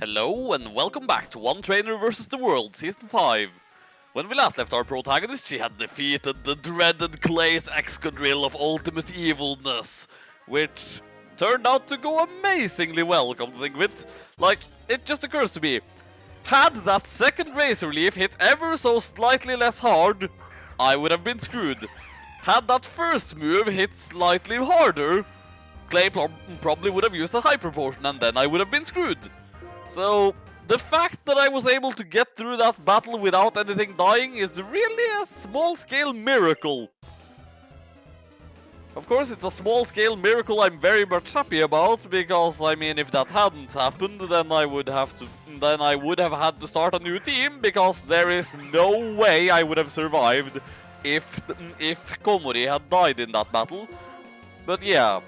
Hello and welcome back to One Trainer vs. the World, Season 5. When we last left our protagonist, she had defeated the dreaded Clay's Excadrill of ultimate evilness, which turned out to go amazingly well, come to think of it. Like, it just occurs to me, had that second Razor Leaf hit ever so slightly less hard, I would have been screwed. Had that first move hit slightly harder, Clay probably would have used a Hyper Potion and then I would have been screwed. So, the fact that I was able to get through that battle without anything dying is really a small-scale miracle. Of course, it's a small-scale miracle I'm very much happy about, because, I mean, if that hadn't happened, then I would have had to start a new team, because there is no way I would have survived if Komori had died in that battle. But yeah.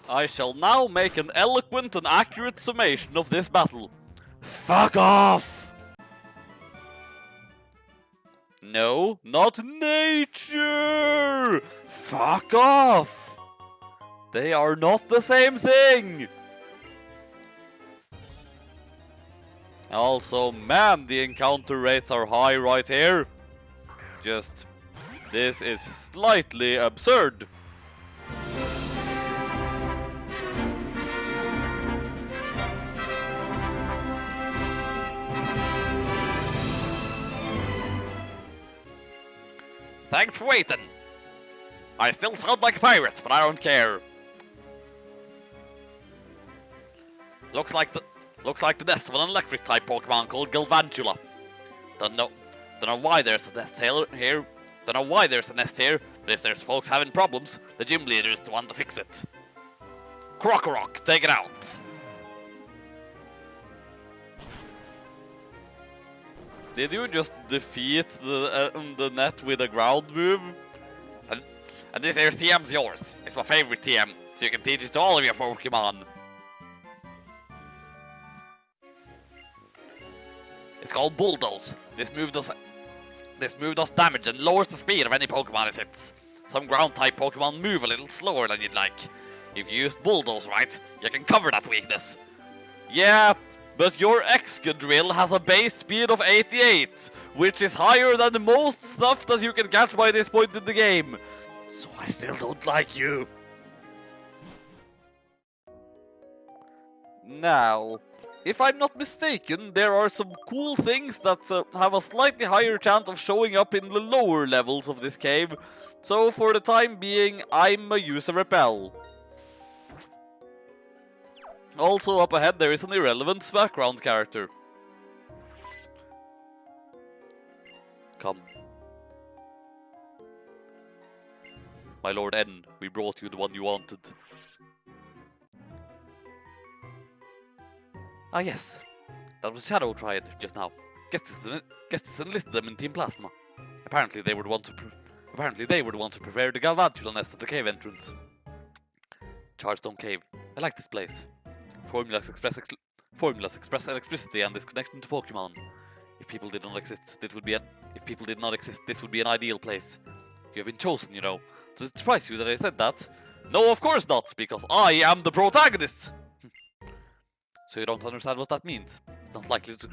I shall now make an eloquent and accurate summation of this battle. Fuck off! No, not nature! Fuck off! They are not the same thing! Also, man, the encounter rates are high right here. Just, this is slightly absurd. Thanks for waiting. I still sound like a pirate, but I don't care. Looks like the nest of an electric type Pokemon called Galvantula. Don't know why there's a nest here. Don't know why there's a nest here, but if there's folks having problems, the gym leader is the one to fix it. Krokorok, take it out. Did you just defeat the net with a ground move? And this here's TM's yours. It's my favorite TM, so you can teach it to all of your Pokemon. It's called Bulldoze. This move does damage and lowers the speed of any Pokemon it hits. Some ground-type Pokemon move a little slower than you'd like. If you use Bulldoze right, you can cover that weakness. Yeah. But your Excadrill has a base speed of 88, which is higher than most stuff that you can catch by this point in the game. So I still don't like you. Now, if I'm not mistaken, there are some cool things that have a slightly higher chance of showing up in the lower levels of this cave. So for the time being, I'ma use a Repel. Also up ahead there is an irrelevant background character. Come. My Lord N, we brought you the one you wanted. Ah yes, that was Shadow Triad just now. Gets enlisted them in Team Plasma. Apparently they were the ones to prepare the Galvantula nest at the cave entrance. Chargestone Cave. I like this place. Formulas express electricity and its connection to Pokemon. If people did not exist, this would be an ideal place. You have been chosen, you know. Does it surprise you that I said that? No, of course not, because I am the protagonist. So you don't understand what that means. It's not likely to.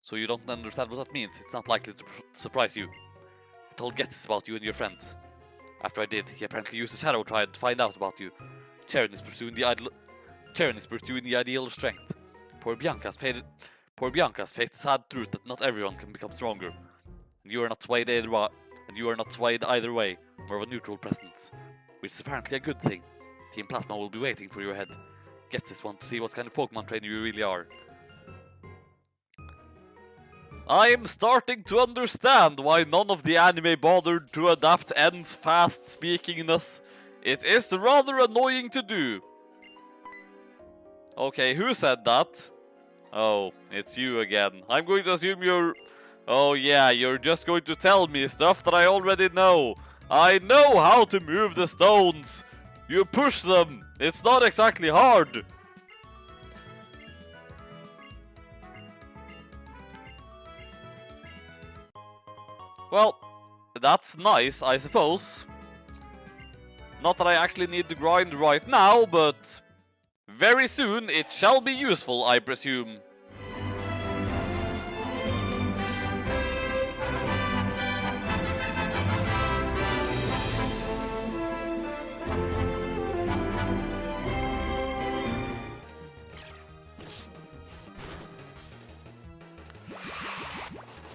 So you don't understand what that means. It's not likely to surprise you. I told Getz about you and your friends. After I did, he apparently used a Shadow Triad to find out about you. Cheren is pursuing the ideal of strength. Poor Bianca's faced the sad truth that not everyone can become stronger. And you are not swayed either way, more of a neutral presence. Which is apparently a good thing. Team Plasma will be waiting for your head. Gets this one to see what kind of Pokemon trainer you really are. I am starting to understand why none of the anime bothered to adapt N's fast speakingness. It is rather annoying to do. Okay, who said that? Oh, it's you again. I'm going to assume you're... Oh yeah, you're just going to tell me stuff that I already know. I know how to move the stones. You push them. It's not exactly hard. Well, that's nice, I suppose. Not that I actually need to grind right now, but very soon it shall be useful, I presume.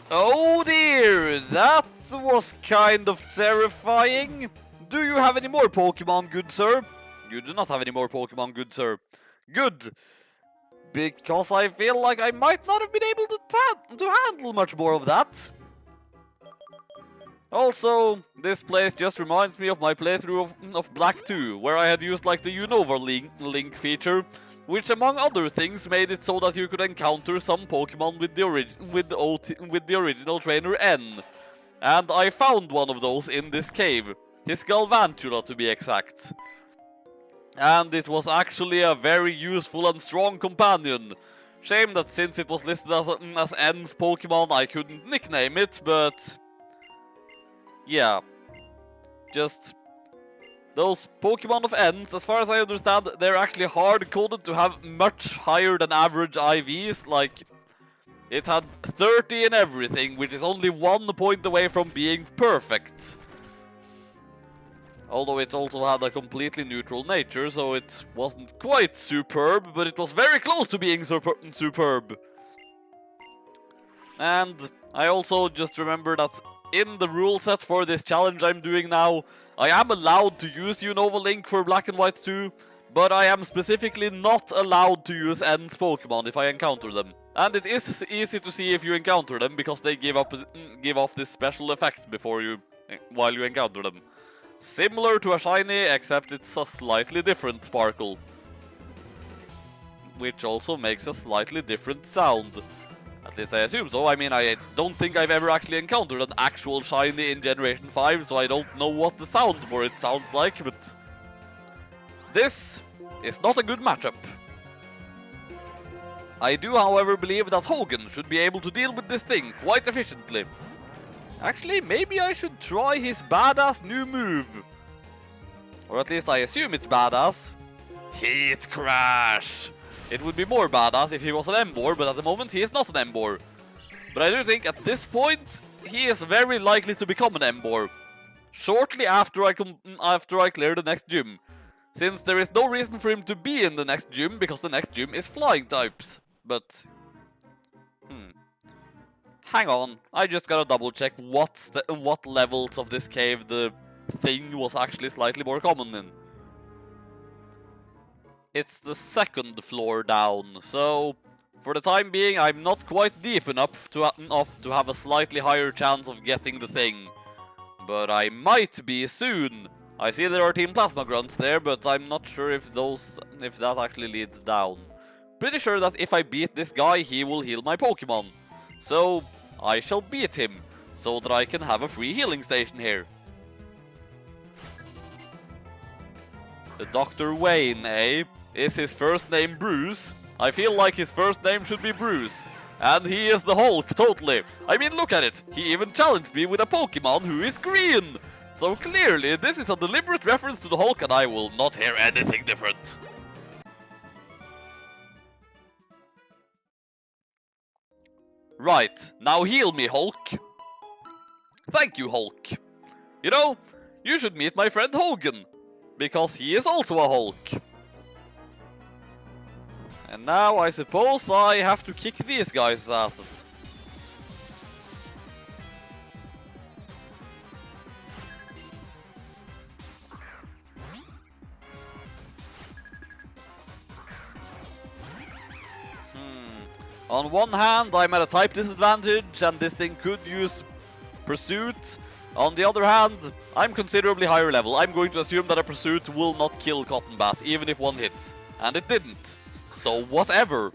Oh dear, that was kind of terrifying. Do you have any more Pokemon, good sir? You do not have any more Pokemon, good sir. Good. Because I feel like I might not have been able to handle much more of that. Also, this place just reminds me of my playthrough of Black 2, where I had used like the Unova link feature, which among other things made it so that you could encounter some Pokemon with the original trainer N. And I found one of those in this cave, his Galvantula to be exact. And it was actually a very useful and strong companion. Shame that since it was listed as N's Pokemon I couldn't nickname it, but... yeah. Just... those Pokemon of N's, as far as I understand, they're actually hard-coded to have much higher than average IVs, like... it had 30 in everything, which is only 1 point away from being perfect. Although it also had a completely neutral nature, so it wasn't quite superb, but it was very close to being superb. And I also just remember that in the rule set for this challenge I'm doing now, I am allowed to use Unova Link for Black and White 2, but I am specifically not allowed to use N's Pokemon if I encounter them. And it is easy to see if you encounter them, because they give off this special effect while you encounter them. Similar to a shiny, except it's a slightly different sparkle. Which also makes a slightly different sound. At least I assume so. I mean, I don't think I've ever actually encountered an actual shiny in Generation 5, so I don't know what the sound for it sounds like, but... this is not a good matchup. I do, however, believe that Hogan should be able to deal with this thing quite efficiently. Actually, maybe I should try his badass new move. Or at least I assume it's badass. Heat Crash! It would be more badass if he was an Emboar, but at the moment he is not an Emboar. But I do think at this point, he is very likely to become an Emboar. Shortly after I clear the next gym. Since there is no reason for him to be in the next gym, because the next gym is flying types. But... hang on, I just gotta double check what levels of this cave the thing was actually slightly more common in. It's the 2nd floor down, so for the time being I'm not quite deep enough to have a slightly higher chance of getting the thing. But I might be soon. I see there are Team Plasma Grunts there, but I'm not sure if that actually leads down. Pretty sure that if I beat this guy, he will heal my Pokemon. So I shall beat him, so that I can have a free healing station here. The Dr. Wayne, eh? Is his first name Bruce? I feel like his first name should be Bruce. And he is the Hulk, totally. I mean, look at it. He even challenged me with a Pokemon who is green. So clearly, this is a deliberate reference to the Hulk, and I will not hear anything different. Right, now heal me, Hulk. Thank you, Hulk. You know, you should meet my friend Hogan, because he is also a Hulk. And now I suppose I have to kick these guys' asses. On one hand, I'm at a type disadvantage, and this thing could use Pursuit. On the other hand, I'm considerably higher level. I'm going to assume that a Pursuit will not kill Cotton Bat, even if one hits. And it didn't. So whatever.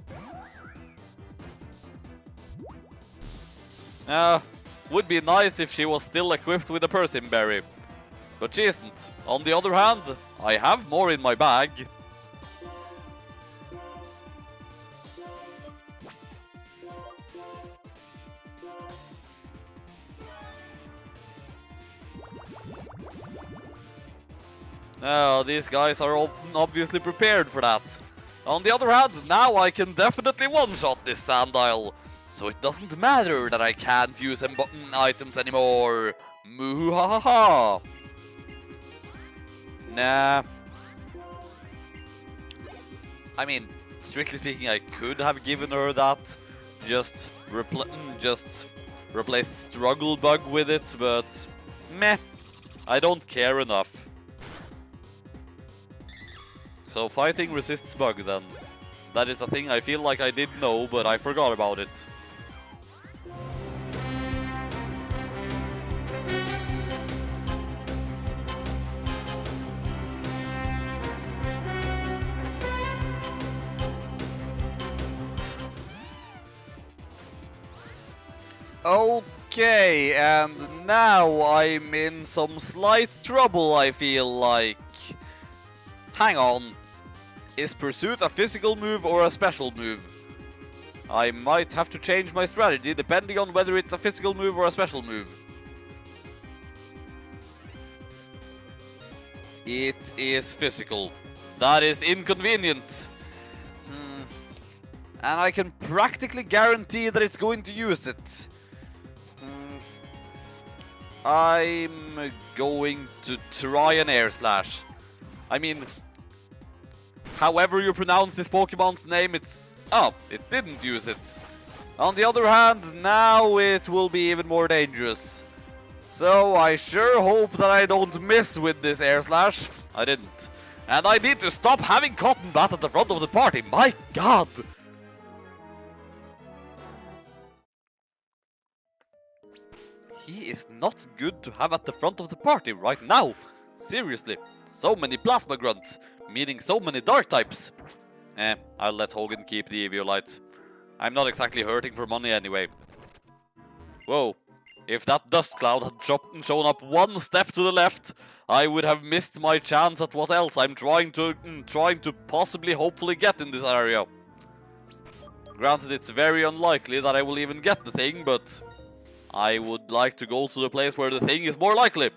Would be nice if she was still equipped with a Persim Berry. But she isn't. On the other hand, I have more in my bag. These guys are obviously prepared for that. On the other hand, now I can definitely one-shot this Sandile. So it doesn't matter that I can't use items anymore. Moo-ha-ha-ha. Nah. I mean, strictly speaking, I could have given her that. Just replace Struggle Bug with it, but meh. I don't care enough. So fighting resists bug then. That is a thing I feel like I did know, but I forgot about it. Okay, and now I'm in some slight trouble, I feel like. Hang on. Is Pursuit a physical move or a special move? I might have to change my strategy depending on whether it's a physical move or a special move. It is physical. That is inconvenient. And I can practically guarantee that it's going to use it. I'm going to try an Air Slash. I mean, however you pronounce this Pokemon's name, it's... Oh, it didn't use it. On the other hand, now it will be even more dangerous. So I sure hope that I don't miss with this Air Slash. I didn't. And I need to stop having Cotton Bat at the front of the party. My god! He is not good to have at the front of the party right now. Seriously, so many Plasma Grunts, meaning so many Dark types. I'll let Hogan keep the Eviolite. I'm not exactly hurting for money anyway. Whoa, if that dust cloud had shown up one step to the left, I would have missed my chance at what else I'm trying to possibly hopefully get in this area. Granted, it's very unlikely that I will even get the thing, but I would like to go to the place where the thing is more likely.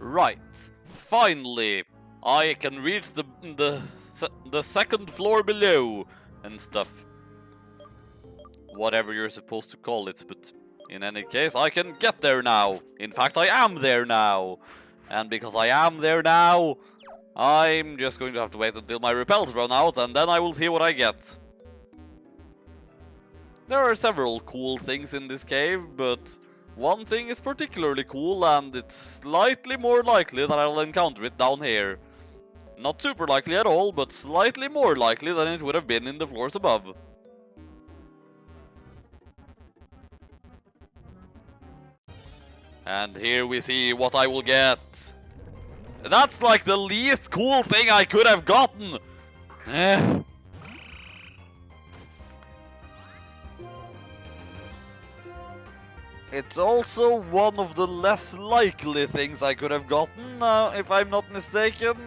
Right, finally, I can reach the second floor below and stuff. Whatever you're supposed to call it, but in any case, I can get there now. In fact, I am there now. And because I am there now, I'm just going to have to wait until my repels run out, and then I will see what I get. There are several cool things in this cave, but one thing is particularly cool, and it's slightly more likely that I'll encounter it down here. Not super likely at all, but slightly more likely than it would have been in the floors above. And here we see what I will get. That's like the least cool thing I could have gotten. It's also one of the less likely things I could have gotten, if I'm not mistaken.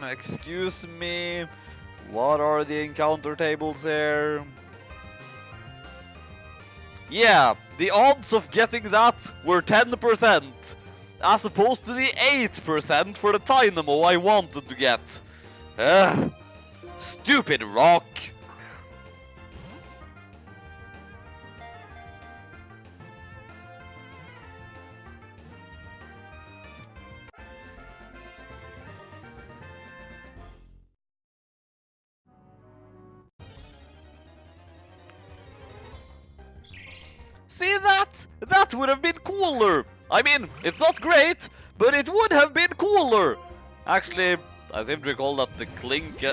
Excuse me. What are the encounter tables here? Yeah, the odds of getting that were 10%, as opposed to the 8% for the Dynamo I wanted to get. Stupid rock. See that? That would have been cooler! I mean, it's not great, but it would have been cooler! Actually, I seem to recall that the Clink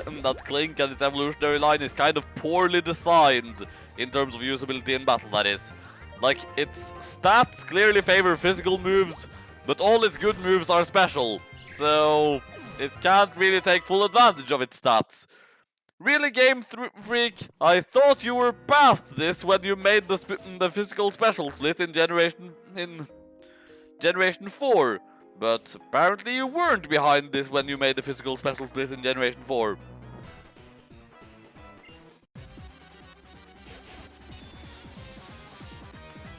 and its evolutionary line is kind of poorly designed in terms of usability in battle, that is. Like, its stats clearly favor physical moves, but all its good moves are special, so it can't really take full advantage of its stats. Really, Game Freak, I thought you were past this when you made the physical special split in Generation 4. But apparently you weren't behind this when you made the physical special split in Generation 4.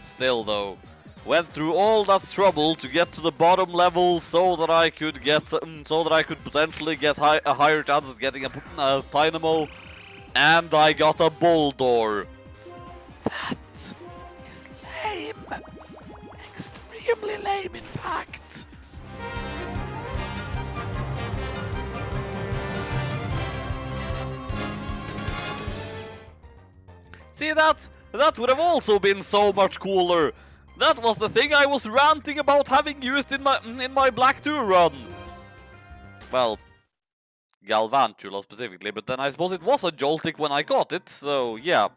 Still though, went through all that trouble to get to the bottom level so that I could potentially get a higher chance of getting a Dynamo, and I got a Boldor. That is lame. Extremely lame, in fact. See that? That would have also been so much cooler. That was the thing I was ranting about having used in my Black 2 run. Well, Galvantula specifically, but then I suppose it was a Joltik when I got it, so yeah.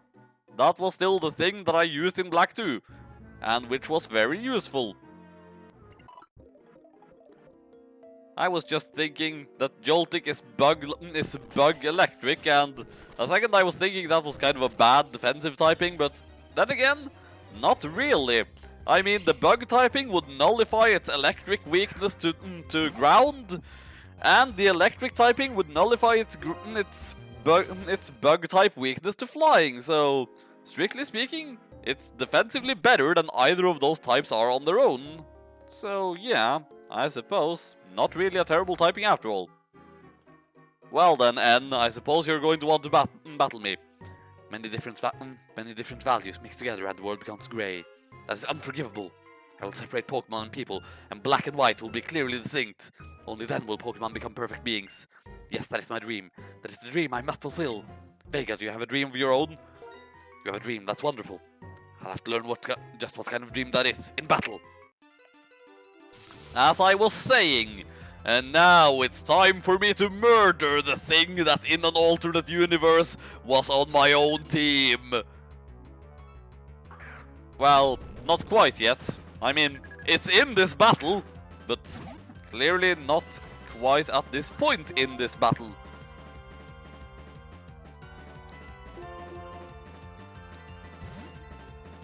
That was still the thing that I used in Black 2, and which was very useful. I was just thinking that Joltik is bug electric, and a second I was thinking that was kind of a bad defensive typing, but then again, not really. I mean, the bug typing would nullify its electric weakness to ground, and the electric typing would nullify its bug type weakness to flying, so strictly speaking, it's defensively better than either of those types are on their own. So yeah, I suppose, not really a terrible typing after all. Well then, N, I suppose you're going to want to battle me. Many different values mixed together and the world becomes grey. That is unforgivable. I will separate Pokemon and people, and black and white will be clearly distinct. Only then will Pokemon become perfect beings. Yes, that is my dream. That is the dream I must fulfill. Vega, do you have a dream of your own? You have a dream, that's wonderful. I'll have to learn just what kind of dream that is in battle. As I was saying, and now it's time for me to murder the thing that in an alternate universe was on my own team. Well, not quite yet. I mean, it's in this battle, but clearly not quite at this point in this battle.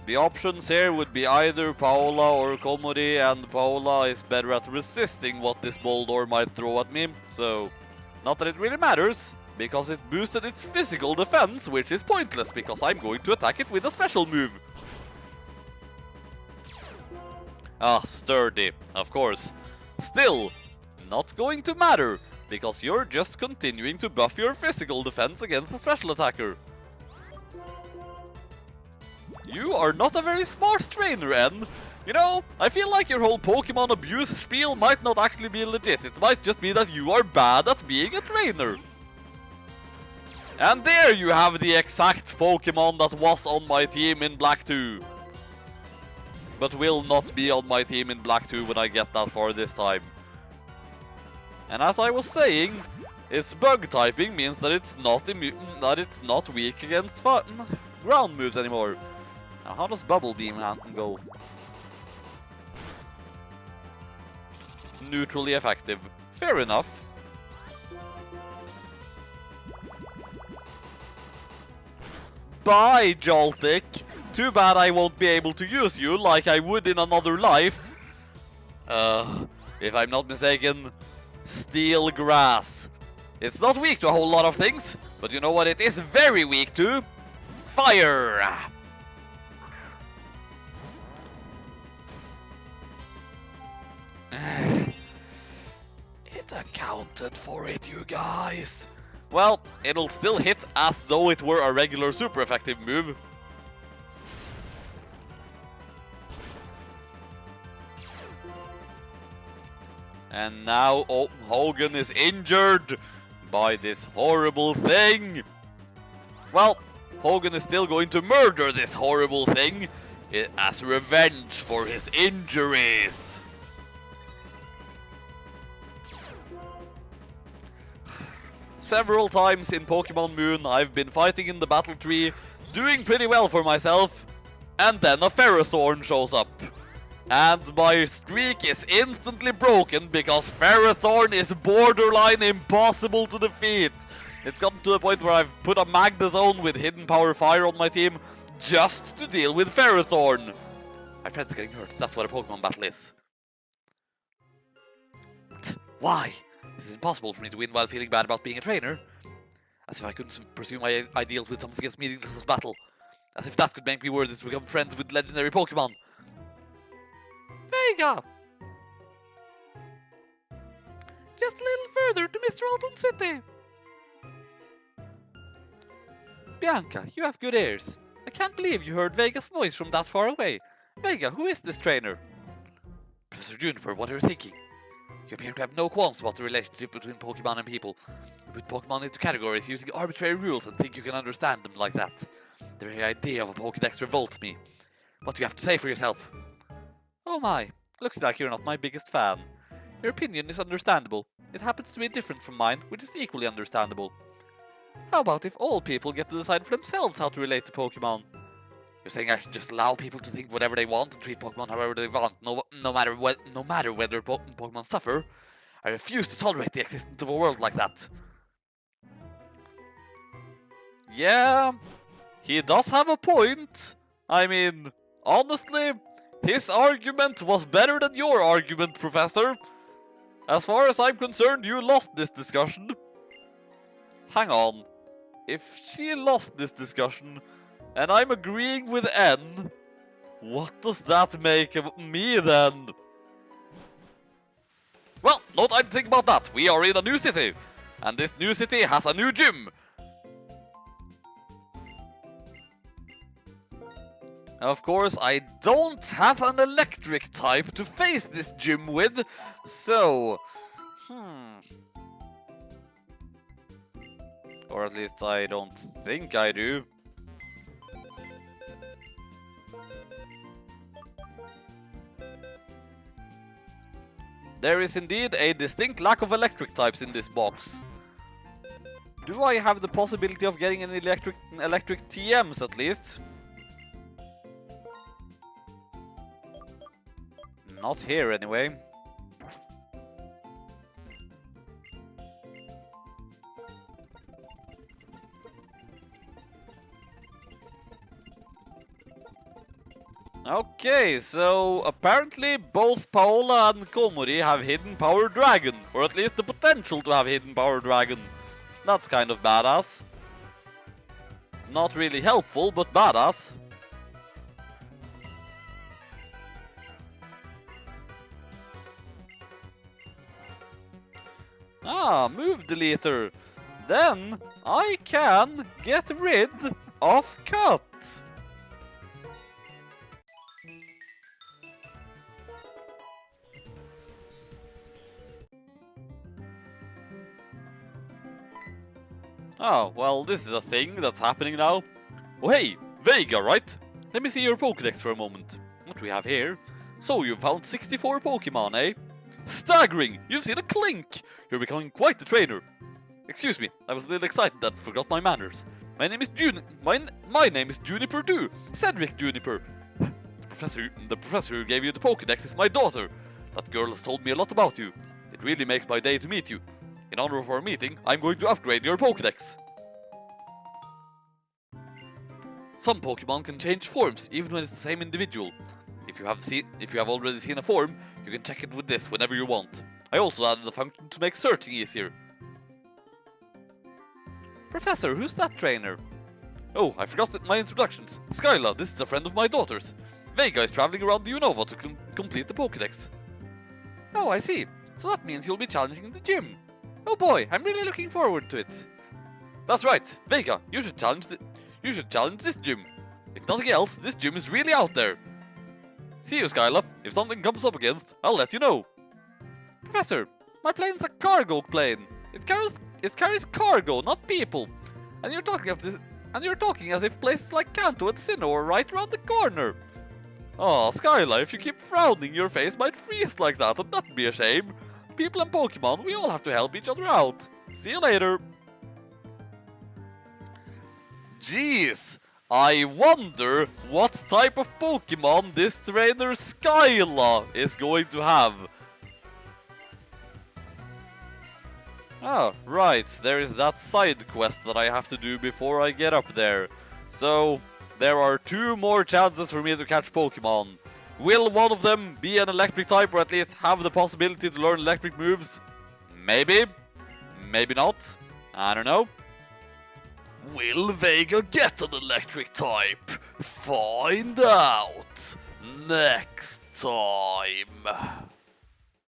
The options here would be either Paola or Komori, and Paola is better at resisting what this Boldor might throw at me, so not that it really matters, because it boosted its physical defense, which is pointless, because I'm going to attack it with a special move. Ah, sturdy, of course. Still, not going to matter, because you're just continuing to buff your physical defense against a special attacker. You are not a very smart trainer, N. You know, I feel like your whole Pokemon abuse spiel might not actually be legit. It might just be that you are bad at being a trainer. And there you have the exact Pokemon that was on my team in Black 2. But will not be on my team in Black 2 when I get that far this time. And as I was saying, its bug typing means that it's not weak against ground moves anymore. Now, how does Bubble Beam go? Neutrally effective. Fair enough. Bye, Joltik! Too bad I won't be able to use you like I would in another life. If I'm not mistaken, Steel Grass. It's not weak to a whole lot of things, but you know what it is very weak to? Fire! It accounted for it, you guys. Well, it'll still hit as though it were a regular super effective move. And now Hogan is injured by this horrible thing. Well, Hogan is still going to murder this horrible thing, as revenge for his injuries. Several times in Pokemon Moon, I've been fighting in the battle tree, doing pretty well for myself, and then a Ferrothorn shows up. And my streak is instantly broken because Ferrothorn is borderline impossible to defeat. It's gotten to the point where I've put a Magnezone with Hidden Power Fire on my team just to deal with Ferrothorn. My friend's getting hurt, that's what a Pokemon battle is. Why? Is it impossible for me to win while feeling bad about being a trainer? As if I couldn't pursue my ideals with something as meaningless as battle. As if that could make me worthy to become friends with legendary Pokemon. Vega! Just a little further to Mr. Alton City. Bianca, you have good ears. I can't believe you heard Vega's voice from that far away. Vega, who is this trainer? Professor Juniper, what are you thinking? You appear to have no qualms about the relationship between Pokemon and people. You put Pokemon into categories using arbitrary rules and think you can understand them like that. The very idea of a Pokédex revolts me. What do you have to say for yourself? Oh my, looks like you're not my biggest fan. Your opinion is understandable. It happens to be different from mine, which is equally understandable. How about if all people get to decide for themselves how to relate to Pokemon? You're saying I should just allow people to think whatever they want and treat Pokemon however they want, no matter whether Pokemon suffer? I refuse to tolerate the existence of a world like that. Yeah, he does have a point. I mean, honestly, his argument was better than your argument, Professor. As far as I'm concerned, you lost this discussion. Hang on. If she lost this discussion, and I'm agreeing with N, what does that make of me then? Well, no time to think about that. We are in a new city, and this new city has a new gym. Of course, I don't have an electric type to face this gym with, so... Or at least I don't think I do. There is indeed a distinct lack of electric types in this box. Do I have the possibility of getting an electric TMs at least? Not here anyway. Okay, so apparently both Paola and Komori have Hidden Power Dragon, or at least the potential to have Hidden Power Dragon. That's kind of badass. Not really helpful, but badass. Ah, move deleter. Then I can get rid of Cut. Oh, well, this is a thing that's happening now. Oh hey, Vega, right? Let me see your Pokédex for a moment. What do we have here? So, you've found 64 Pokemon, eh? Staggering! You've seen a Clink! You're becoming quite the trainer. Excuse me, I was a little excited and forgot my manners. My name is my name is Juniper too, Cedric Juniper. The professor who gave you the Pokédex is my daughter. That girl has told me a lot about you. It really makes my day to meet you. In honor of our meeting, I'm going to upgrade your Pokédex. Some Pokemon can change forms even when it's the same individual. If you have already seen a form, you can check it with this whenever you want. I also added a function to make searching easier. Professor, who's that trainer? Oh, I forgot my introductions. Skyla, this is a friend of my daughter's. Vega is traveling around the Unova to complete the Pokédex. Oh, I see. So that means you'll be challenging the gym. Oh boy, I'm really looking forward to it. That's right, Vega, you should challenge this gym. If nothing else, this gym is really out there. See you, Skyla. If something comes up against, I'll let you know. Professor, my plane's a cargo plane. It carries cargo, not people. And you're talking as if places like Kanto and Sinnoh are right around the corner. Oh, Skyla, if you keep frowning, your face might freeze like that, and that'd be a shame. People and Pokemon, we all have to help each other out. See you later. Jeez, I wonder what type of Pokemon this trainer Skyla is going to have. Ah, right, there is that side quest that I have to do before I get up there. So, there are 2 more chances for me to catch Pokemon. Will one of them be an electric type, or at least have the possibility to learn electric moves? Maybe. Maybe not. I don't know. Will Vega get an electric type? Find out next time.